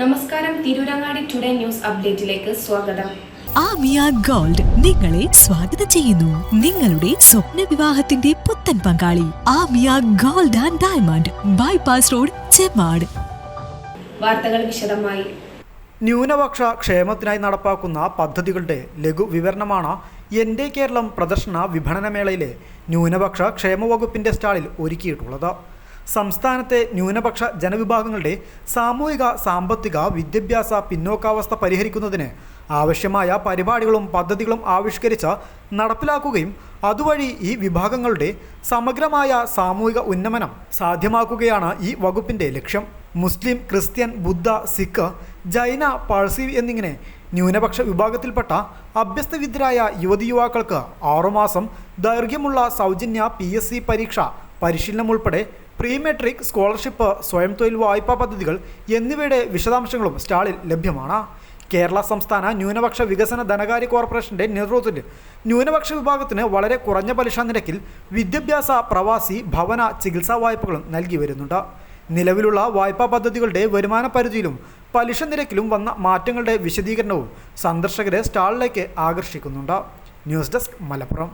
നമസ്കാരം, Tirurangadi today news അപ്ഡേറ്റിലേക്ക് സ്വാഗതം. Amiya gold നിങ്ങളെ സ്വാഗതം ചെയ്യുന്നു. നിങ്ങളുടെ സ്വപ്ന വിവാഹത്തിന്റെ പുത്തൻ പങ്കാളി Amiya gold and diamond, bypass road, Chemmad. വാർത്തകൾ വിശദമായി. ന്യൂനപക്ഷ ക്ഷേമത്തിനായി നടപ്പാക്കുന്ന പദ്ധതികളുടെ ലഘു വിവരണമാണ് എൻ്റെ കേരളം പ്രദർശന വിപണനമേളയിലെ ന്യൂനപക്ഷ ക്ഷേമ വകുപ്പിൻ്റെ സ്റ്റാളിൽ ഒരുക്കിയിട്ടുള്ളത്. സംസ്ഥാനത്തെ ന്യൂനപക്ഷ ജനവിഭാഗങ്ങളുടെ സാമൂഹിക, സാമ്പത്തിക, വിദ്യാഭ്യാസ പിന്നോക്കാവസ്ഥ പരിഹരിക്കുന്നതിന് ആവശ്യമായ പരിപാടികളും പദ്ധതികളും ആവിഷ്കരിച്ച് നടപ്പിലാക്കുകയും അതുവഴി ഈ വിഭാഗങ്ങളുടെ സമഗ്രമായ സാമൂഹിക ഉന്നമനം സാധ്യമാക്കുകയാണ് ഈ വകുപ്പിൻ്റെ ലക്ഷ്യം. മുസ്ലിം, ക്രിസ്ത്യൻ, ബുദ്ധ, സിഖ്, ജൈന, പാഴ്സി എന്നിങ്ങനെ ന്യൂനപക്ഷ വിഭാഗത്തിൽപ്പെട്ട അഭ്യസ്തവിദ്യരായ യുവതി യുവാക്കൾക്ക് 6 മാസം ദൈർഘ്യമുള്ള സൗജന്യ PSC പരീക്ഷ പരിശീലനം ഉൾപ്പെടെ പ്രീ മെട്രിക് സ്കോളർഷിപ്പ്, സ്വയം തൊഴിൽ വായ്പാ പദ്ധതികൾ എന്നിവയുടെ വിശദാംശങ്ങളും സ്റ്റാളിൽ ലഭ്യമാണ്. കേരള സംസ്ഥാന ന്യൂനപക്ഷ വികസന ധനകാര്യ കോർപ്പറേഷൻ്റെ നേതൃത്വത്തിൽ ന്യൂനപക്ഷ വിഭാഗത്തിന് വളരെ കുറഞ്ഞ പലിശ നിരക്കിൽ വിദ്യാഭ്യാസ, പ്രവാസി, ഭവന, ചികിത്സാ വായ്പകളും നൽകി വരുന്നുണ്ട്. നിലവിലുള്ള വായ്പാ പദ്ധതികളുടെ വരുമാന പരിധിയിലും പലിശ നിരക്കിലും വന്ന മാറ്റങ്ങളുടെ വിശദീകരണവും സന്ദർശകരെ സ്റ്റാളിലേക്ക് ആകർഷിക്കുന്നുണ്ട്. News desk, Malappuram.